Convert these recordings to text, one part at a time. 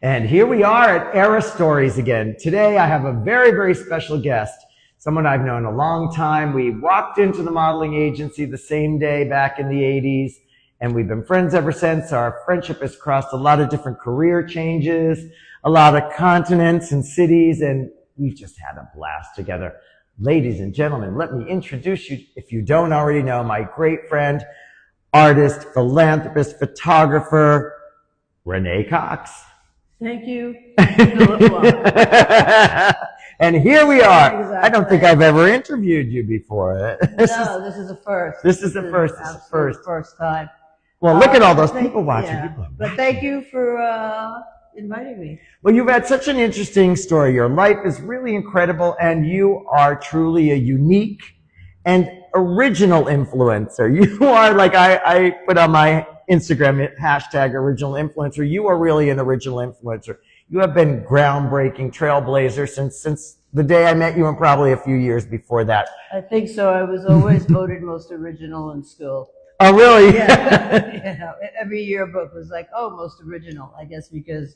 And here we are at Era Stories again. Today I have a very, very special guest, someone I've known a long time. We walked into the modeling agency the same day back in the 80s, and we've been friends ever since. Our friendship has crossed a lot of different career changes, a lot of continents and cities, and we've just had a blast together. Ladies and gentlemen, let me introduce you, if you don't already know, my great friend, artist, philanthropist, photographer, Renee Cox. Thank you, Phillip Bloch. And here we are. Exactly. I don't think I've ever interviewed you before. This is a first. This is the first. This is the first. First time. Well, look at all those people watching. Yeah. People But thank you for inviting me. Well, you've had such an interesting story. Your life is really incredible, and you are truly a unique and original influencer. You are, like I put on my Instagram, hashtag original influencer. You are really an original influencer. You have been groundbreaking trailblazer since the day I met you, and probably a few years before that. I think so. I was always voted most original in school. Oh, really? Yeah. You know, every yearbook was like, oh, most original, I guess, because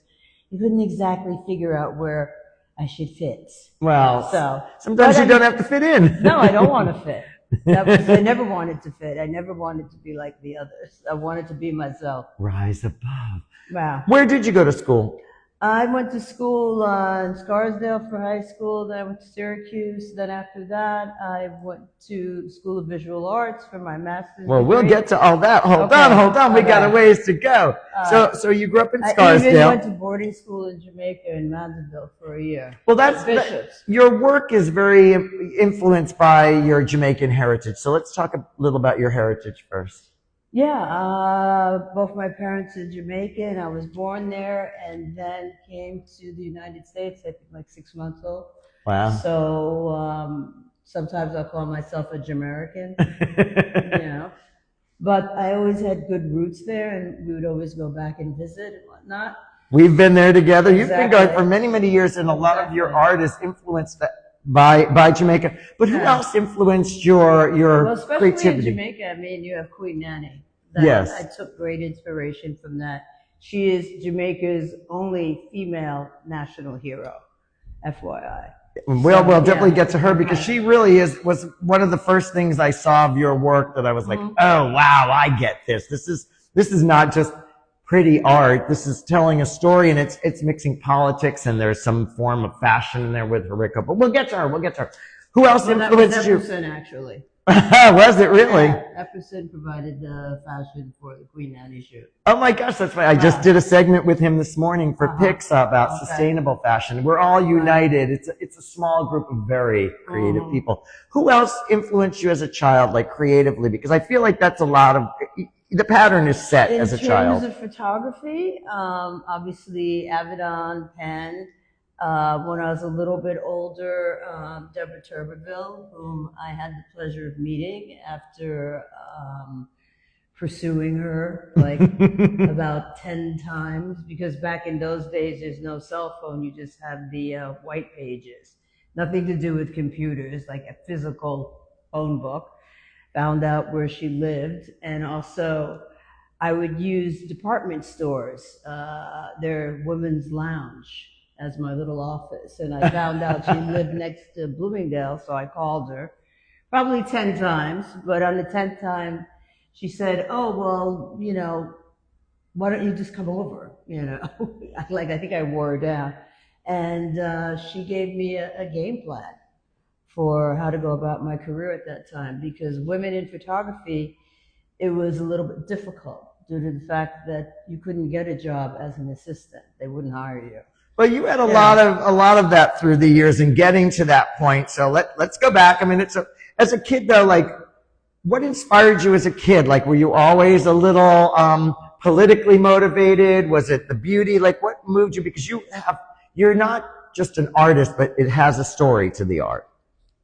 you couldn't exactly figure out where I should fit. Well, so sometimes you don't have to fit in. No, I don't want to fit. I never wanted to fit. I never wanted to be like the others. I wanted to be myself. Rise above. Wow. Where did you go to school? I went to school in Scarsdale for high school. Then I went to Syracuse. Then after that, I went to School of Visual Arts for my master's Well, degree. we'll get to all that. Hold on. We got a ways to go. So you grew up in Scarsdale. I even went to boarding school in Jamaica in Mandeville for a year. Well, your work is very influenced by your Jamaican heritage. So let's talk a little about your heritage first. Yeah, both my parents are Jamaican. I was born there and then came to the United States, I think like 6 months old. Wow. So sometimes I call myself a Jamaican, you know. But I always had good roots there, and we would always go back and visit and whatnot. We've been there together. Exactly. You've been going for many, many years, and a lot of your art is influenced by Jamaica. But who else influenced your especially creativity? in Jamaica, I mean, you have Queen Nanny. Yes. I took great inspiration from that. She is Jamaica's only female national hero, FYI. We'll definitely get to her, because she really was one of the first things I saw of your work that I was like, oh wow, I get this. This is not just pretty art. This is telling a story, and it's mixing politics, and there's some form of fashion in there with Harika. But we'll get to her. Who else influenced you? Epperson, actually. Was it really? Yeah, Epperson provided the fashion for the Queen Nanny shoot. Oh my gosh, that's right. I just did a segment with him this morning for Pix about sustainable fashion. We're all united. It's a small group of very creative people. Who else influenced you as a child, like creatively? Because I feel like that's a lot of, the pattern is set as a child. In terms of photography, obviously Avedon, Penn. When I was a little bit older, Deborah Turbeville, whom I had the pleasure of meeting after pursuing her like about 10 times, because back in those days there's no cell phone, you just have the white pages, nothing to do with computers, like a physical phone book. Found out where she lived, and also I would use department stores, their women's lounge, as my little office, and I found out she lived next to Bloomingdale, so I called her probably 10 times, but on the 10th time she said, oh, well, you know, why don't you just come over, you know? Like, I think I wore her down, and she gave me a game plan for how to go about my career at that time, because women in photography, it was a little bit difficult due to the fact that you couldn't get a job as an assistant. They wouldn't hire you. Well, you had a lot of that through the years and getting to that point. So let's go back. I mean, as a kid though, like, what inspired you as a kid? Like, were you always a little politically motivated? Was it the beauty? Like, what moved you? Because you're not just an artist, but it has a story to the art.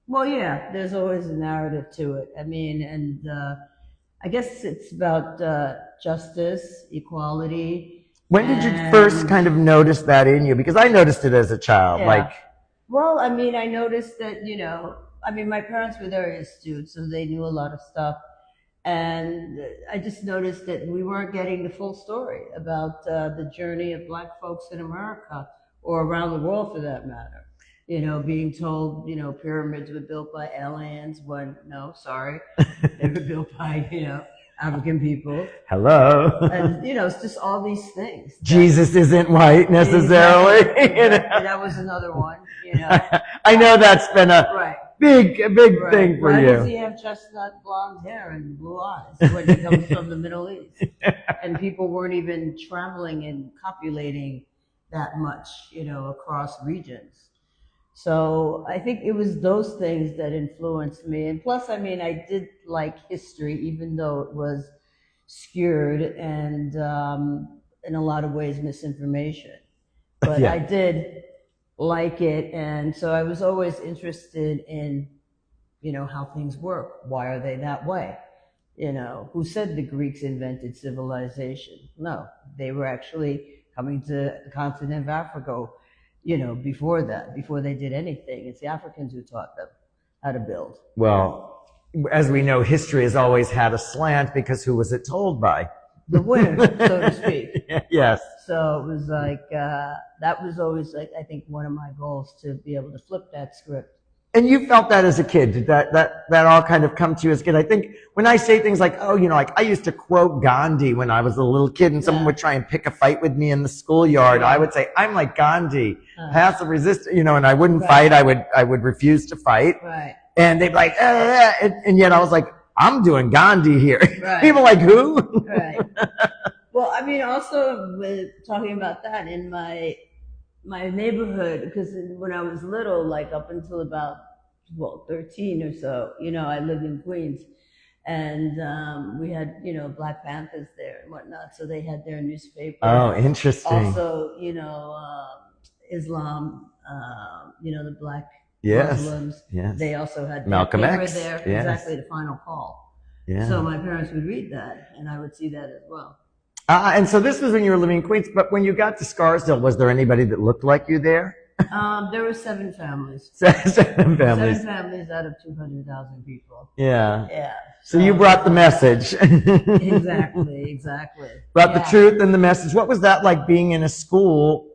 Well, yeah, there's always a narrative to it. I mean, and I guess it's about justice, equality. When did you first kind of notice that in you? Because I noticed it as a child. Yeah. Like, well, I mean, I noticed that, you know, I mean, my parents were very astute, so they knew a lot of stuff. And I just noticed that we weren't getting the full story about the journey of Black folks in America or around the world for that matter. You know, being told, you know, pyramids were built by aliens when, no, sorry, they were built by, you know, African people. Hello. And, you know, it's just all these things. Jesus isn't white necessarily. Exactly. That was another one, you know. I know that's been a big thing for Why you. does he have chestnut blonde hair and blue eyes when he comes from the Middle East? And people weren't even traveling and copulating that much, you know, across regions. So I think it was those things that influenced me. And plus, I mean, I did like history, even though it was skewed and in a lot of ways misinformation. But I did like it. And so I was always interested in, you know, how things work. Why are they that way? You know, who said the Greeks invented civilization? No, they were actually coming to the continent of Africa, you know, before that, before they did anything. It's the Africans who taught them how to build. Well, as we know, history has always had a slant because who was it told by? The winner, so to speak. Yes. So it was like, that was always like, I think one of my goals, to be able to flip that script. And you felt that as a kid? Did that all kind of come to you as a kid? I think when I say things like, oh, you know, like I used to quote Gandhi when I was a little kid and someone would try and pick a fight with me in the schoolyard. I would say, I'm like Gandhi, passive resistance, you know, and I wouldn't fight. I would refuse to fight. Right. And they'd be like, and yet I was like, I'm doing Gandhi here. Right. People like, who? Right. Well, I mean, also with talking about that in my neighborhood, because when I was little, like up until about, 13 or so, you know, I lived in Queens, and we had, you know, Black Panthers there and whatnot, so they had their newspaper. Oh, interesting. Also, you know, Islam, you know, the Black Muslims, they also had Malcolm paper X there, exactly, the Final Call. Yeah. So my parents would read that, and I would see that as well. And so this was when you were living in Queens, but when you got to Scarsdale, was there anybody that looked like you there? There were 7 families. 7 families. 7 families out of 200,000 people. Yeah. Yeah. So you brought the message. Exactly. Brought the truth and the message. What was that like being in a school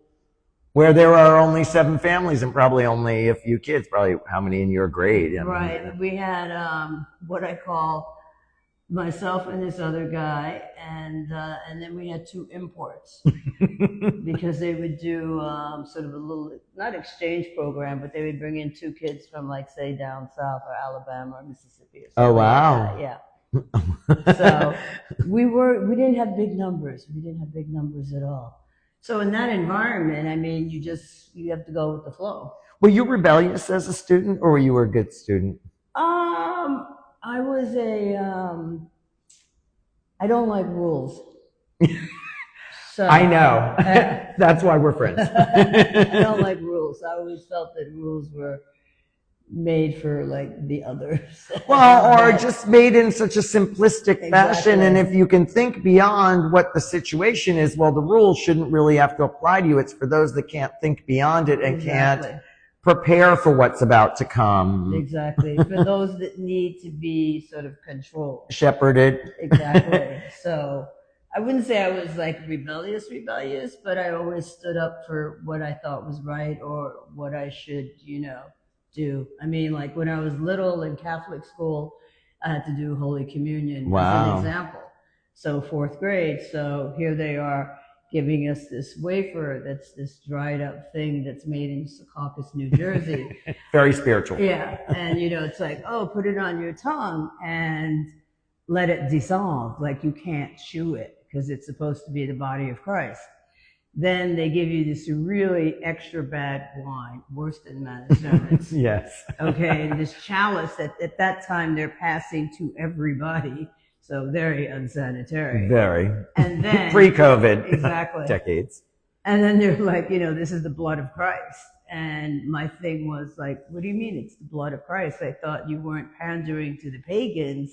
where there are only 7 families and probably only a few kids? Probably how many in your grade? Right. We had what I call myself and this other guy, and then we had 2 imports because they would do sort of a little, not exchange program, but they would bring in 2 kids from, like, say, down south or Alabama or Mississippi or something. Oh, wow. Like that. Yeah. So we didn't have big numbers. We didn't have big numbers at all. So in that environment, I mean, you have to go with the flow. Were you rebellious as a student, or were you a good student? I was I don't like rules. So, I know. That's why we're friends. I don't like rules. I always felt that rules were made for, like, the others. Well, or just made in such a simplistic fashion. And if you can think beyond what the situation is, well, the rules shouldn't really have to apply to you. It's for those that can't think beyond it and can't prepare for what's about to come. Exactly. For those that need to be sort of controlled. Shepherded. Exactly. So I wouldn't say I was like rebellious, but I always stood up for what I thought was right or what I should, you know, do. I mean, like when I was little in Catholic school, I had to do Holy Communion as an example. So 4th grade. So here they are giving us this wafer that's this dried up thing that's made in Secaucus, New Jersey. Very spiritual. Yeah. And, you know, it's like, oh, put it on your tongue and let it dissolve. Like you can't chew it because it's supposed to be the body of Christ. Then they give you this really extra bad wine, worse than Manischewitz. Yes. Okay. And this chalice that at that time they're passing to everybody. So very unsanitary. Very. And then pre-COVID. Exactly. Decades. And then they're like, you know, this is the blood of Christ. And my thing was like, what do you mean it's the blood of Christ? I thought you weren't pandering to the pagans,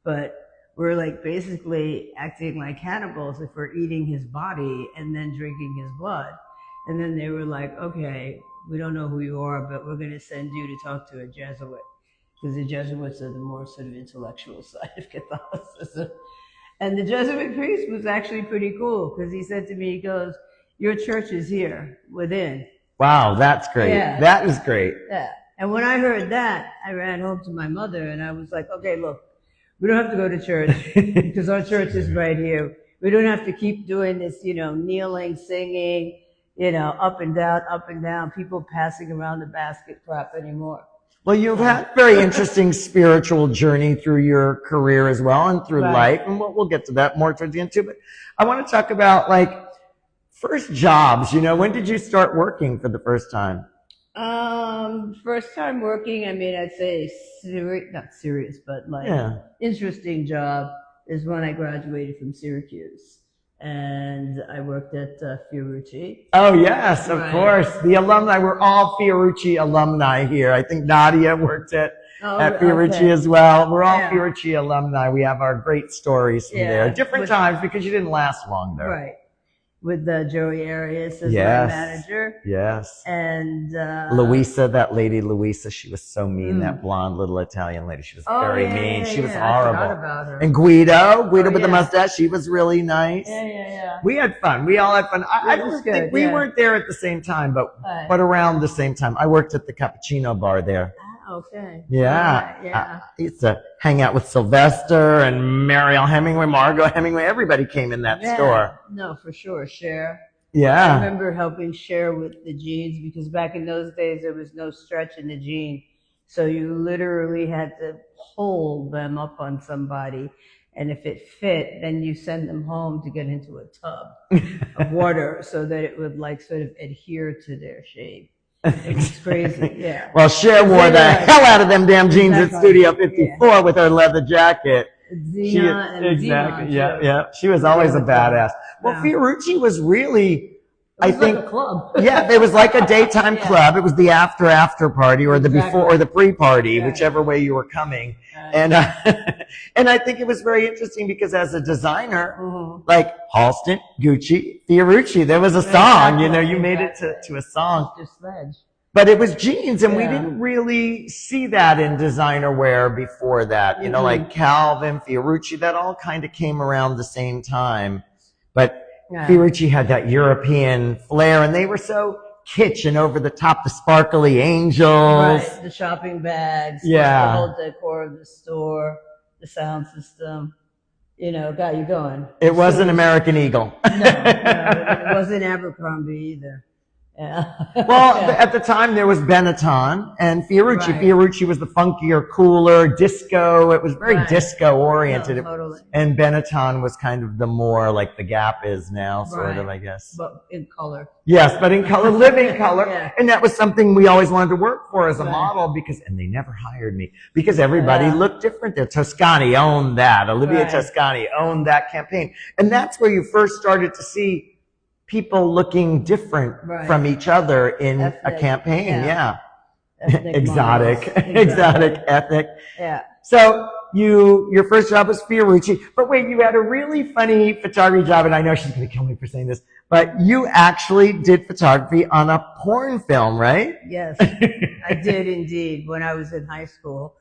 but we're like basically acting like cannibals if we're eating his body and then drinking his blood. And then they were like, okay, we don't know who you are, but we're going to send you to talk to a Jesuit. because the Jesuits are the more sort of intellectual side of Catholicism. And the Jesuit priest was actually pretty cool because he said to me, he goes, "Your church is here within." Wow, that's great. Yeah. That is great. Yeah. And when I heard that, I ran home to my mother and I was like, okay, look, we don't have to go to church because our church is right here. We don't have to keep doing this, kneeling, singing, up and down, people passing around the basket crap anymore. Well, you've had a very interesting spiritual journey through your career as well and through life. And we'll get to that more towards the end too. But I want to talk about first jobs. When did you start working for the first time? First time working, I'd say not serious, but interesting job is when I graduated from Syracuse. And I worked at Fiorucci. Oh, yes, of course. The alumni, we're all Fiorucci alumni here. I think NADIA worked at Fiorucci as well. We're all Fiorucci alumni. We have our great stories from there. Different times because you didn't last long there. Right. With Joey Arias as my manager. Yes. And Luisa, that lady Luisa, she was so mean, that blonde little Italian lady. She was very mean. She was horrible. I forgot about her. And Guido with the mustache, she was really nice. Yeah. We had fun. We all had fun. I don't think we weren't there at the same time, but around the same time. I worked at the Cappuccino bar there. Okay. Yeah. I used to hang out with Sylvester and Mariel Hemingway, Margot Hemingway. Everybody came in that store. No, for sure. Cher. Yeah. I remember helping Cher with the jeans because back in those days there was no stretch in the jean. So you literally had to hold them up on somebody. And if it fit, then you send them home to get into a tub of water so that it would sort of adhere to their shape. It's crazy, yeah. Well, Cher wore the hell out of them damn jeans at Studio 54 with her leather jacket. Exactly. Yeah. She was always a badass. Well, Fiorucci was really, I think, like a club. Yeah, it was like a daytime club. It was the after party or the before or the pre-party, whichever way you were coming. And and I think it was very interesting because as a designer, like Halston, Gucci, Fiorucci, there was a song. You made it to a song. Just sledge. But it was jeans, and we didn't really see that in designer wear before that. Like Calvin, Fiorucci, that all kind of came around the same time. But Fiorucci had that European flair, and they were so kitsch and over the top, the sparkly angels. Right, the shopping bags, the whole decor of the store, the sound system. Got you going. It wasn't American Eagle. No, it wasn't Abercrombie either. Yeah. Well, at the time there was Benetton and Fiorucci. Fiorucci was the funkier, cooler, disco. It was very disco oriented. No, totally. And Benetton was kind of the more like the Gap is now, sort of, I guess. But in color. Yes, but in color, living color. And that was something we always wanted to work for as a model and they never hired me because everybody looked different there. Toscani owned that. Olivia Toscani owned that campaign. And that's where you first started to see people looking different from each other in a campaign. Exotic, ethnic. Yeah. So your first job was Fiorucci, but wait, you had a really funny photography job, and I know she's going to kill me for saying this, but you actually did photography on a porn film, right? Yes, I did indeed. When I was in high school,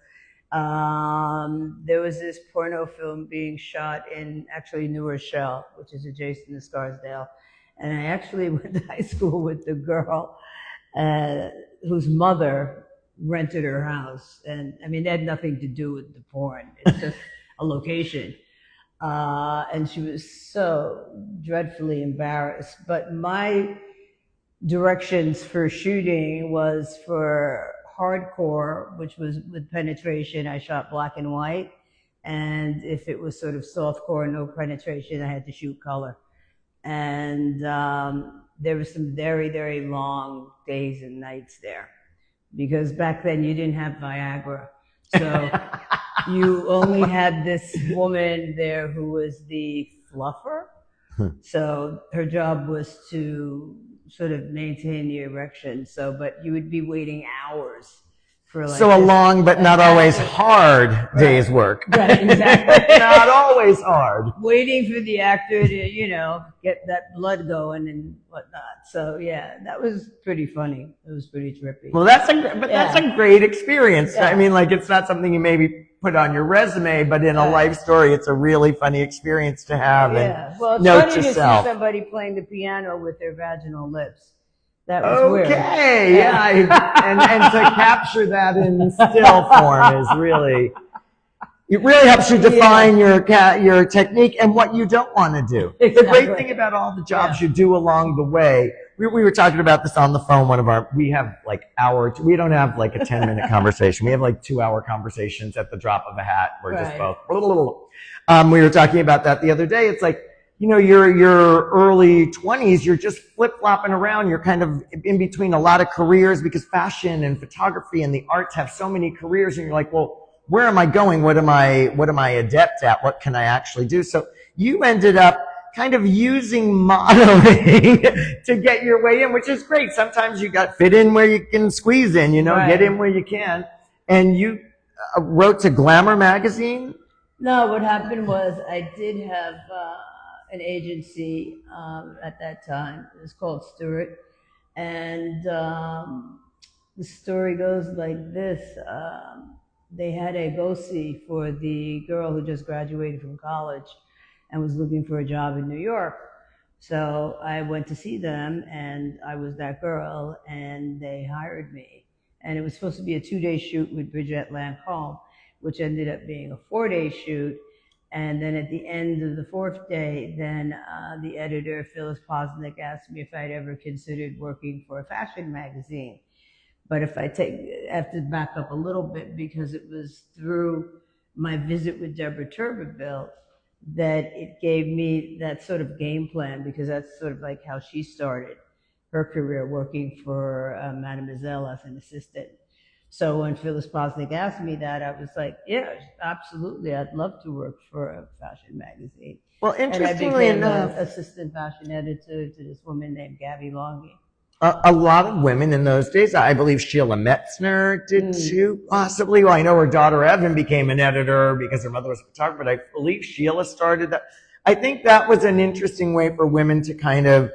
there was this porno film being shot in actually New Rochelle, which is adjacent to Scarsdale. And I actually went to high school with the girl whose mother rented her house. And that had nothing to do with the porn. It's just a location. And she was so dreadfully embarrassed. But my directions for shooting was for hardcore, which was with penetration. I shot black and white. And if it was sort of softcore, no penetration, I had to shoot color. And there were some very, very long days and nights there because back then you didn't have Viagra. So you only had this woman there who was the fluffer. So her job was to sort of maintain the erection. But you would be waiting hours for like so a long but not always hard day's work. Right, exactly. Not always hard. Waiting for the actor to, get that blood going and whatnot. So yeah, that was pretty funny. It was pretty trippy. Well, that's a great experience. Yeah. I mean, like, it's not something you maybe put on your resume, but in a life story, it's a really funny experience to have. Yeah. And Well, it's note funny to to self. see somebody playing the piano with their vaginal lips. That was weird. Okay, yeah, and to capture that in still form is really, it really helps you define your technique and what you don't want to do. Exactly. The great thing about all the jobs you do along the way, we were talking about this on the phone. We have like we don't have like a 10-minute conversation. We have like 2-hour conversations at the drop of a hat. We're just both, we were talking about that the other day. It's like, your early 20s, you're just flip-flopping around. You're kind of in between a lot of careers because fashion and photography and the arts have so many careers. And you're like, well, where am I going? What am I adept at? What can I actually do? So you ended up kind of using modeling to get your way in, which is great. Sometimes you got fit in where you can squeeze in, get in where you can. And you wrote to Glamour magazine? No, what happened was I did have an agency at that time. It was called Stewart. And the story goes like this. They had a go-see for the girl who just graduated from college and was looking for a job in New York. So I went to see them, and I was that girl, and they hired me. And it was supposed to be a 2-day shoot with Bridget Lancome, which ended up being a 4-day shoot. And then at the end of the 4th day, then the editor, Phillip, asked me if I'd ever considered working for a fashion magazine. But if I have to back up a little bit, because it was through my visit with Deborah Turbeville that it gave me that sort of game plan, because that's sort of like how she started her career, working for Mademoiselle as an assistant. So when Phyllis Posnick asked me that, I was like, yeah, absolutely. I'd love to work for a fashion magazine. Well, interestingly enough, assistant fashion editor to this woman named Gabby Longy. A lot of women in those days, I believe Sheila Metzner did too, possibly. Well, I know her daughter Evan became an editor because her mother was a photographer, but I believe Sheila started that. I think that was an interesting way for women to kind of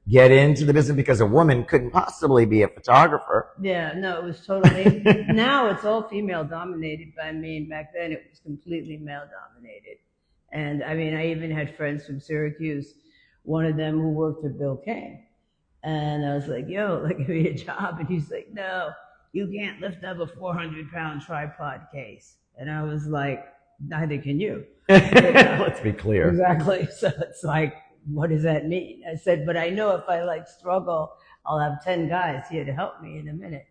get into the business, because a woman couldn't possibly be a photographer. Yeah, no, it was totally, now it's all female dominated by me, and back then it was completely male dominated. And I mean, I even had friends from Syracuse, one of them who worked for Bill King. And I was like, yo, like, give me a job. And he's like, no, you can't lift up a 400-pound tripod case. And I was like, neither can you. Let's be clear. Exactly. So it's like, what does that mean? I said, but I know if I struggle, I'll have 10 guys here to help me in a minute,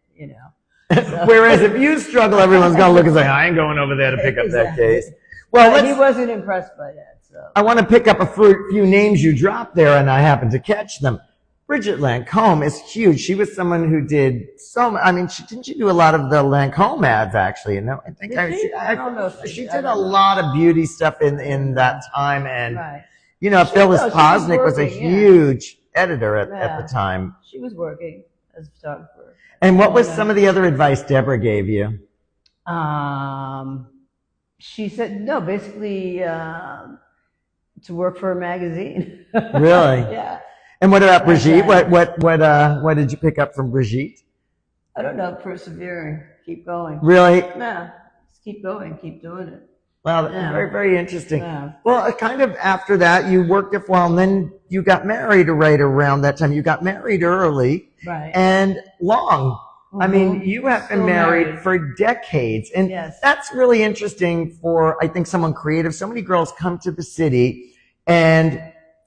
So. Whereas if you struggle, everyone's going to look and say, I ain't going over there to pick up that case. Well, he wasn't impressed by that. So I want to pick up a few names you dropped there, and I happened to catch them. Bridget Lancome is huge. She was someone who did didn't she do a lot of the Lancome ads, actually? I think I don't know. She did a lot of beauty stuff in that time. And, right. Phyllis Posnick was a huge editor at the time. She was working as a photographer. And what was some of the other advice Deborah gave you? She said, no, basically to work for a magazine. Really? Yeah. And what about Brigitte? What did you pick up from Brigitte? I don't know. Persevering. Keep going. Really? Yeah. Just keep going. Keep doing it. Wow, very, very interesting. Yeah. Well, kind of after that, you worked there for a while, and then you got married right around that time. You got married early. Right. And long. Mm-hmm. I mean, you have been married for decades. And that's really interesting for, I think, someone creative. So many girls come to the city and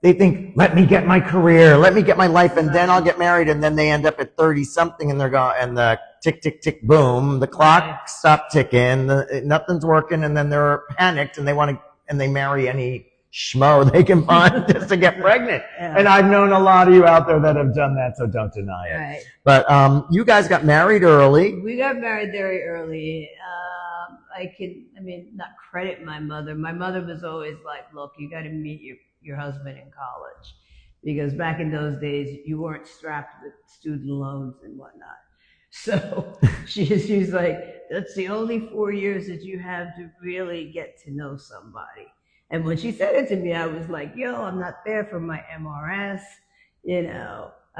they think, let me get my career, let me get my life, and then I'll get married. And then they end up at 30-something, and they're going, and the tick, tick, tick, boom, the clock stopped ticking, nothing's working, and then they're panicked, and they marry any schmo they can find just to get pregnant. Yeah. And I've known a lot of you out there that have done that, so don't deny it. Right. But you guys got married early. We got married very early. Not credit my mother. My mother was always like, look, you got to meet your husband in college, because back in those days you weren't strapped with student loans and whatnot. So she's like, that's the only 4 years that you have to really get to know somebody. And when she said it to me, I was like, yo, I'm not there for my MRS,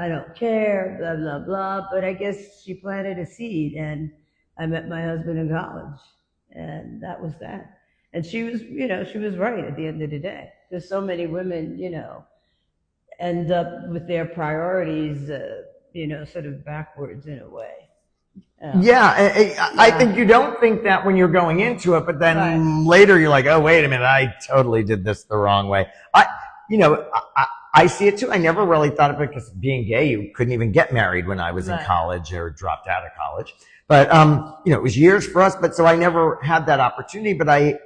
I don't care, blah, blah, blah. But I guess she planted a seed, and I met my husband in college, and that was that. And she was, she was right at the end of the day. There's so many women, end up with their priorities, sort of backwards in a way. I think you don't think that when you're going into it, but then later you're like, oh, wait a minute, I totally did this the wrong way. I see it too. I never really thought of it because being gay, you couldn't even get married when I was in college or dropped out of college. But, it was years for us, but so I never had that opportunity, but I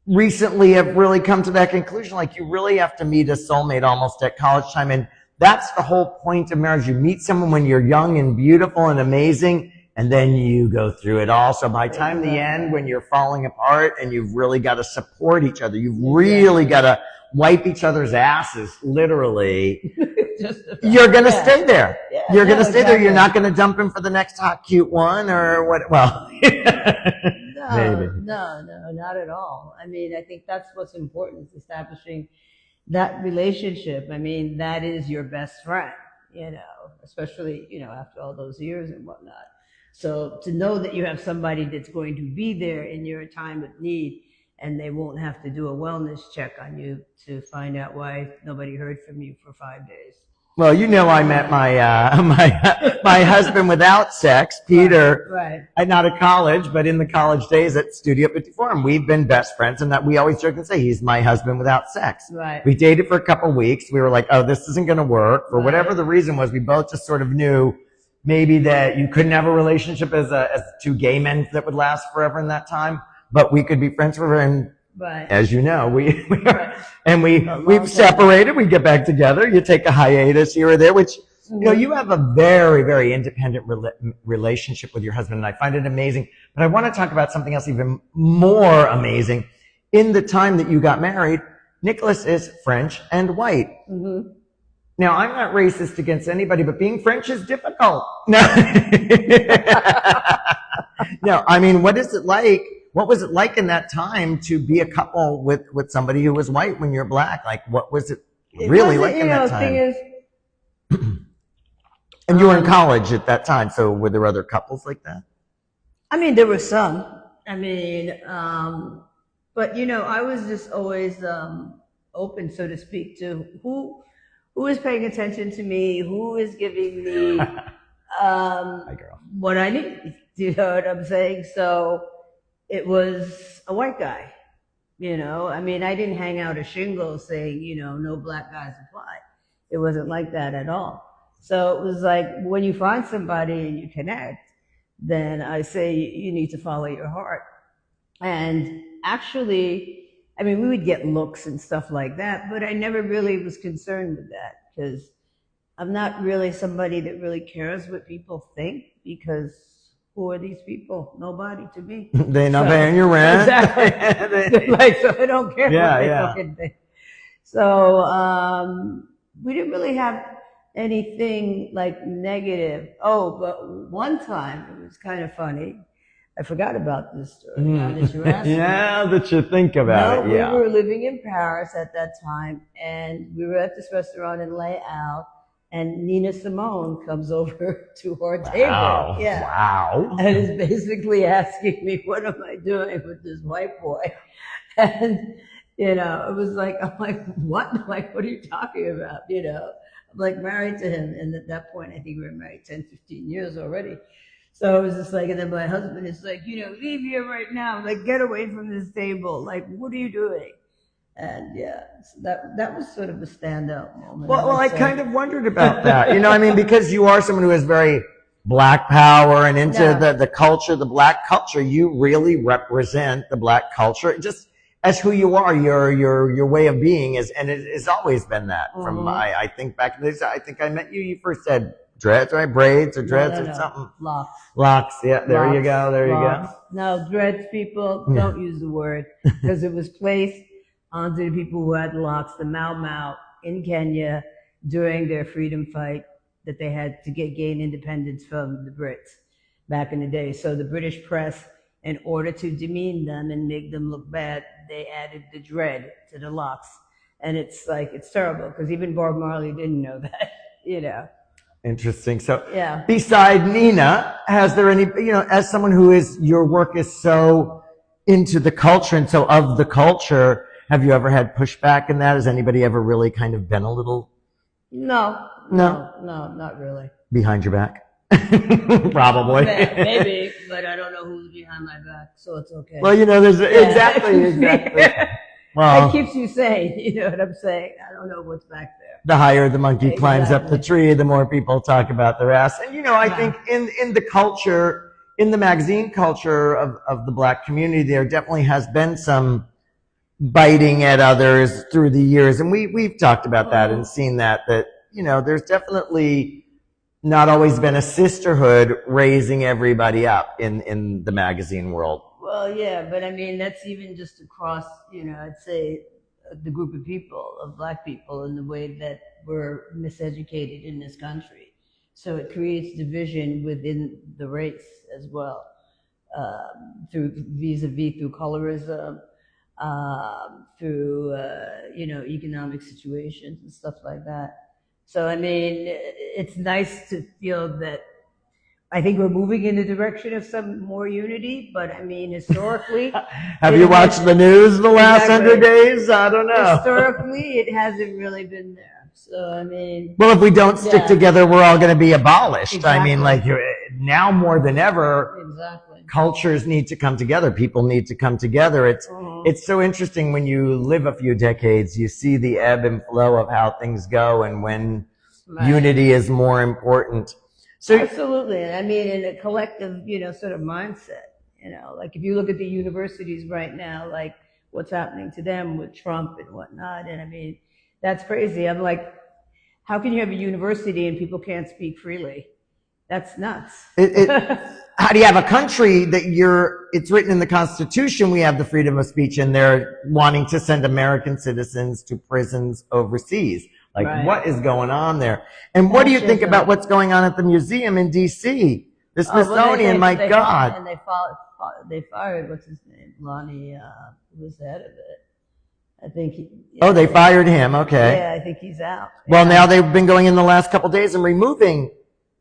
recently have really come to that conclusion. Like, you really have to meet a soulmate almost at college time. And that's the whole point of marriage. You meet someone when you're young and beautiful and amazing, and then you go through it all. So by the time the end, when you're falling apart and you've really got to support each other, you've really got to wipe each other's asses, literally. You're going to stay there. You're going to stay there. You're not going to dump him for the next hot, cute one or what? Well, maybe. No, not at all. I mean, I think that's what's important, is establishing that relationship. I mean, that is your best friend, especially, after all those years and whatnot. So to know that you have somebody that's going to be there in your time of need, and they won't have to do a wellness check on you to find out why nobody heard from you for 5 days. Well, I met my husband without sex, Peter, not at college, but in the college days at Studio 54, and we've been best friends, and that we always joke and say he's my husband without sex. We dated for a couple of weeks. We were like, oh, this isn't going to work. For whatever the reason was, we both just sort of knew maybe that you couldn't have a relationship as two gay men that would last forever in that time, but we could be friends forever. And as you know, we've separated. We get back together. You take a hiatus here or there, which, you have a very, very independent relationship with your husband, and I find it amazing. But I want to talk about something else even more amazing. In the time that you got married, Nicholas is French and white. Now, I'm not racist against anybody, but being French is difficult. No, I mean, what is it like? What was it like in that time to be a couple with somebody who was white when you're black? Like, what was it really like in that time? The thing is, and you were in college at that time, so were there other couples like that? I mean, there were some. I mean, but I was just always open, so to speak, to who is paying attention to me, who is giving me what I need. Do you know what I'm saying? So it was a white guy, I mean, I didn't hang out a shingle saying, no black guys apply. It wasn't like that at all. So it was like, when you find somebody and you connect, then I say you need to follow your heart. And actually, I mean, we would get looks and stuff like that, but I never really was concerned with that, because I'm not really somebody that really cares what people think, because who are these people? Nobody to me. They're not paying your rent. Exactly. So I don't care what they fucking think. So we didn't really have anything like negative. Oh, but one time it was kind of funny. I forgot about this story. Now that you asked me. That you think about it. Yeah. We were living in Paris at that time, and we were at this restaurant in Les Halles. And Nina Simone comes over to our table. Wow. And is basically asking me, what am I doing with this white boy? And, it was like, I'm like, what? Like, what are you talking about? I'm like married to him. And at that point, I think we were married 10, 15 years already. So it was just like, and then my husband is like, leave here right now. Like, get away from this table. Like, what are you doing? And so that was sort of a standout moment. Well, I kind of wondered about that. I mean, because you are someone who is very black power and into the culture, the black culture. You really represent the black culture, just as who you are. Your way of being is, and it has always been that. From I think back in the days, I think I met you. You first said dreads, right? Braids or dreads or something. Locks. Yeah, there you go. There you go. No, dreads, people don't use the word, because it was placed onto the people who had locks, the Mau Mau in Kenya during their freedom fight that they had to gain independence from the Brits back in the day. So the British press, in order to demean them and make them look bad, they added the dread to the locks. And it's like, it's terrible, because even Bob Marley didn't know that, you know. Interesting. So, yeah. Beside Nina, has there any, you know, as someone who is, your work is so into the culture and so of the culture, have you ever had pushback in that? Has anybody ever really kind of been a little? No, not really. Behind your back? Probably. Maybe, but I don't know who's behind my back, so it's okay. Well, you know, there's exactly. Well, it keeps you sane, you know what I'm saying? I don't know what's back there. The higher the monkey climbs up the tree, the more people talk about their ass. And, you know, I think in the culture, in the magazine culture of the Black community, there definitely has been some biting at others through the years. And we've talked about that and seen that, you know, there's definitely not always been a sisterhood raising everybody up in the magazine world. Well, yeah, but I mean, that's even just across, you know, I'd say the group of people, of Black people, in the way that we're miseducated in this country. So it creates division within the race as well, through through colorism, through, you know, economic situations and stuff like that. So, I mean, it's nice to feel that I think we're moving in the direction of some more unity, but I mean, historically... Have you watched the news the last 100 days? I don't know. Historically, it hasn't really been there. So, I mean... Well, if we don't stick together, we're all going to be abolished. Exactly. I mean, like, now more than ever, exactly. Cultures need to come together. People need to come together. It's so interesting when you live a few decades, you see the ebb and flow of how things go and when unity is more important. So, absolutely. And I mean, in a collective, you know, sort of mindset, you know, like if you look at the universities right now, like what's happening to them with Trump and whatnot. And I mean, that's crazy. I'm like, how can you have a university and people can't speak freely? That's nuts. How do you have a country that it's written in the Constitution, we have the freedom of speech, and they're wanting to send American citizens to prisons overseas? Like, what is going on there? And what do you think about what's going on at the museum in D.C.? The Smithsonian, my God. And they fired, what's his name? Lonnie, who was the head of it. I think they fired him, okay. Yeah, I think he's out. Well, now they've been going in the last couple of days and removing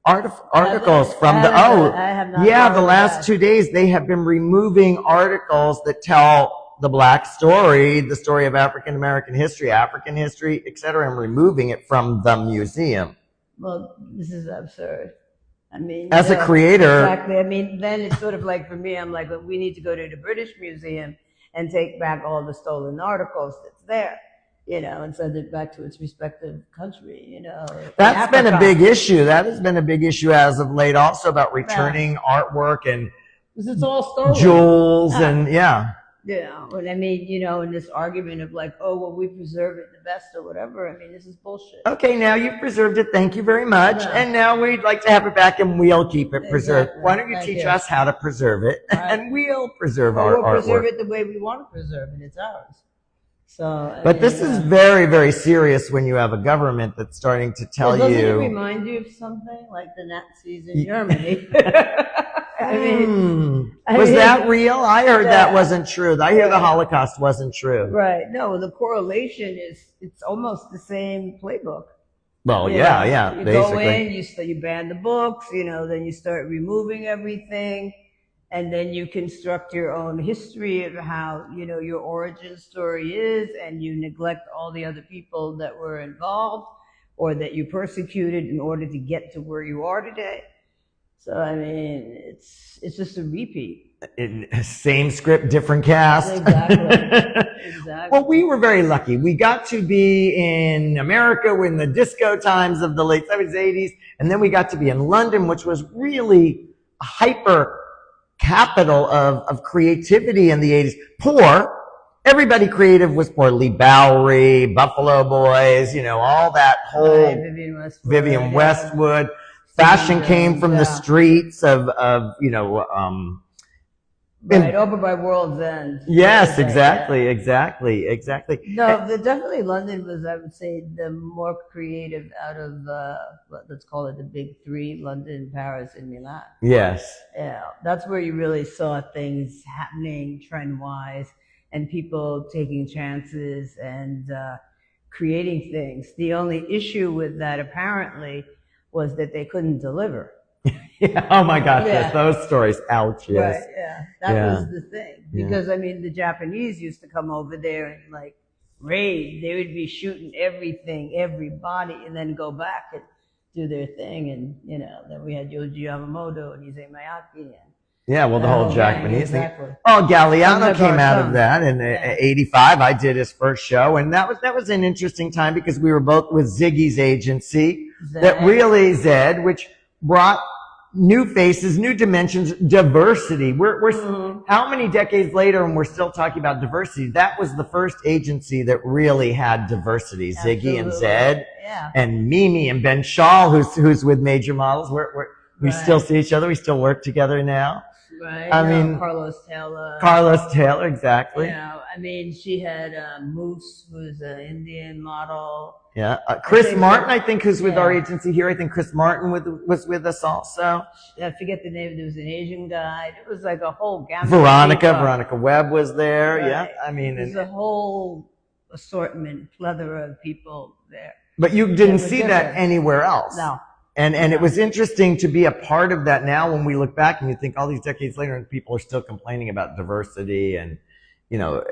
articles from the last 2 days they have been removing articles that tell the Black story, the story of African history, etc., and removing it from the museum. Well, this is absurd. I mean, as a creator, exactly. I mean, then it's sort of like, for me, I'm like, well, we need to go to the British Museum and take back all the stolen articles that's there, you know, and send it back to its respective country, you know. That's been a big issue. That has been a big issue as of late, also about returning artwork and because it's all stolen. Jewels and Yeah, and I mean, you know, in this argument of like, oh, well, we preserve it the best or whatever. I mean, this is bullshit. Okay, now you've preserved it. Thank you very much. Yeah. And now we'd like to have it back and we'll keep it preserved. Why don't you teach us how to preserve it? Right. And we'll preserve our artwork. We'll preserve it the way we want to preserve it. It's ours. So, but this is very, very serious when you have a government that's starting to tell you. Doesn't it remind you of something like the Nazis in Germany? Was that real? I heard that wasn't true. I hear the Holocaust wasn't true. Right. No, the correlation it's almost the same playbook. Well, you basically. Go in, you ban the books, you know, then you start removing everything, and then you construct your own history of how, you know, your origin story is, and you neglect all the other people that were involved or that you persecuted in order to get to where you are today. So, I mean, it's just a repeat. Same script, different cast. Exactly. Well, we were very lucky. We got to be in America in the disco times of the late 70s, 80s, and then we got to be in London, which was really a hyper capital of creativity in the 80s. Poor. Everybody creative was poor. Lee Bowery, Buffalo Boys, you know, all that whole Vivian Westwood. Fashion came from the streets of, you know, Right, over by World's End. Yes, exactly, exactly. No, definitely London was, I would say, the more creative out of, let's call it the big three, London, Paris, and Milan. Yes. Yeah, that's where you really saw things happening trend-wise and people taking chances and creating things. The only issue with that, apparently, was that they couldn't deliver. Yeah. Oh my gosh, yes, those stories. Ouch, yes. Right, yeah. That was the thing. Because, I mean, the Japanese used to come over there and, like, raid. They would be shooting everything, everybody, and then go back and do their thing. And, you know, then we had Yoji Yamamoto and Issei Miyake. And yeah, well, the whole Japanese thing. Exactly. Oh, Galliano came out of that in '85. I did his first show, and that was an interesting time because we were both with Ziggy's agency, Zed, which brought new faces, new dimensions, diversity. We're how many decades later and we're still talking about diversity? That was the first agency that really had diversity. Ziggy and Zed and Mimi and Ben Shaw, who's with Major Models. We still see each other. We still work together now. Right. I mean, Carlos Taylor. Exactly. Yeah. I mean, she had Moose, who's an Indian model. Yeah. Chris Martin, I think, who's with our agency here. I think Chris Martin was with us also. I forget the name. There was an Asian guy. It was like a whole gamut. Veronica Webb was there. Right. Yeah. I mean, there's a whole assortment, plethora of people there. But you didn't see that anywhere else. No. And it was interesting to be a part of that now when we look back and you think all these decades later and people are still complaining about diversity and, you know,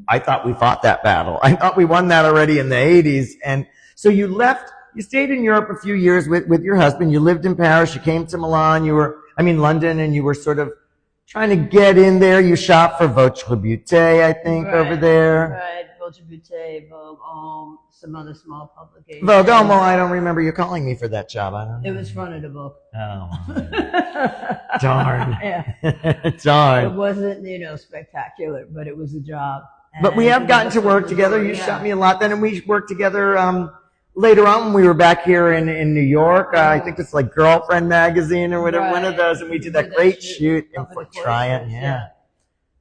I thought we fought that battle. I thought we won that already in the 80s. And so you stayed in Europe a few years with your husband. You lived in Paris. You came to Milan. London, and you were sort of trying to get in there. You shot for Votre Beauté, I think, over there. Right. Votre Beauté, Vogue, some other small publications. Vogue, I don't remember you calling me for that job. I don't know. It was front of the book. Oh, darn. Yeah. Darn. It wasn't, spectacular, but it was a job. But we have gotten to work together. You shot me a lot then, and we worked together later on when we were back here in New York. I think it's like Girlfriend magazine or whatever, one of those, and we did that great shoot in Fort Tryon.